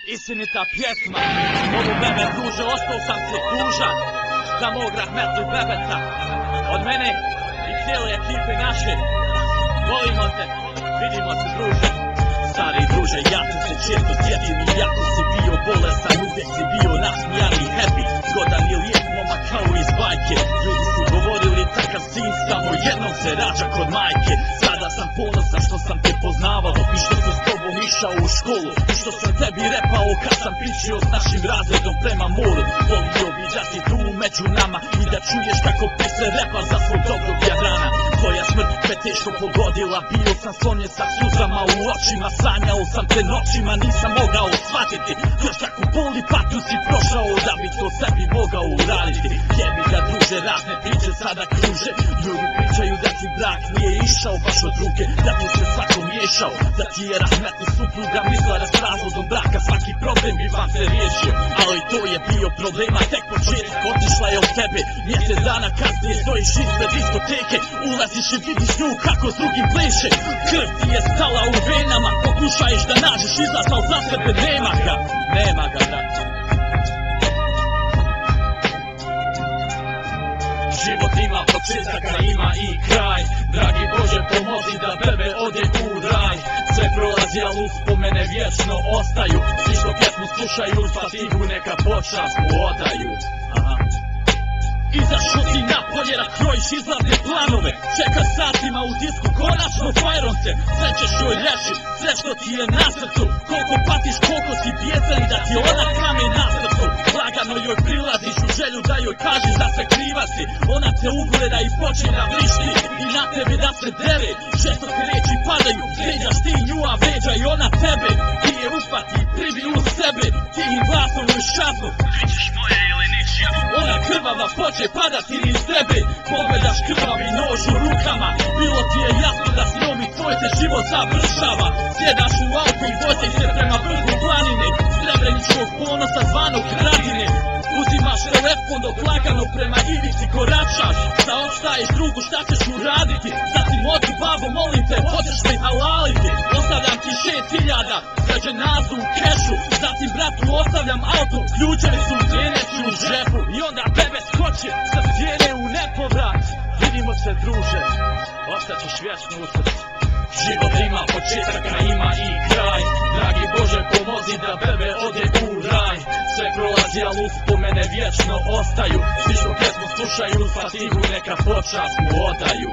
Istinita pjesma, mogu bebe druže, ostao sam ti dužan za mog rahmetli bebeta. Od mene i cijele ekipe naše, volimo te, vidimo se druže. Stari druže, ja sam se često sjedim i jako si bio bolesan, uvijek si bio nasmijan i happy. Zgodan i lijep momak kao iz bajke, ljudi su govorili takav sin samo jednom se rađa kod majke. Sada sam ponosan što sam te poznavao i što sam s tobom išao u školu i što sam tebi repao kad sam pričao s našim razredom prema moru. Volio bi da si tu među nama i da čuješ kako pise repa za svoj dobrog Jadrana. Tvoja smrt me teško pogodila, bio sam slomljen sa suzama u očima, sanjao sam te noćima, nisam mogao shvatiti još kako boli patnju si prošao da bi to sebi mogao uraditi. Jebi ga druže, razne priče sada kruže, ljudi pričaju da ti brak nije išao baš od ruke, da ti se svako miješao, da ti je rahmetli supruga mislila da s razlogom braka svaki problem bi vam se riješio. Ali to je bio problema tek početak, otišla je od tebe, mjesec dana kasnije stojiš ispred diskoteke, ulaziš i vidiš nju kako s drugim pleše, krv ti je stala u venama, pokušaješ da nađeš izlaz, al za sebe nema ga, brate. Život ima početak, a ima i kraj. Dragi Bože, pomozi da bebe ode u raj. Sve prolazi, ali uspomene vječno ostaju. Svi što pjesmu slušaju, Fatihu neka počast mu odaju. Izašao si napolje da krojiš izlazne planove, čeka satima u disku, konačno fajrom se. Sve ćeš joj reći, sve što ti je na srcu, koliko patiš, koliko si bijesan i da ti ona kamen na srcu. Lagano joj prilaziš u želju da joj kažeš da se kriva si. Ona te ugleda i počne da vrišti i na tebe da se dere. Žestoke riječi padaju, vređaš ti nju, a vređa i ona tebe. Ti je upati, pribi u sebe, ti im glasom joj šapnu, bićeš moje ili ničija. Ona krvava poče padati niz tebe, pogledaš krvavi nož u rukama. Bilo ti je jasno da s njom i tvoj se život završava. Sjedaš u auto i voziš se prema vrhu planine, srebreničkog ponosa zvanog Radine. Uzimaš telefon dok lagano prema ivici koračaš, saopštaješ drugu šta ćeš uraditi. Zatim odu babo, molim te, hoćeš me halaliti. Ostavljam ti 6000 za dženazu u kešu, zatim bratu ostavljam auto, ključevi su u djeneću u džepu. I onda bebe skoči sa stijene u nepovrat. Vidimo se druže, ostaćeš vječno u srcu. Život ima početak, a ima i kraj. Dragi Bože, pomozi da bebe ode u raj. Sve prolazi, ali uspomene vječno ostaju. Svi što pjesmu slušaju, Fatihu neka počast mu odaju.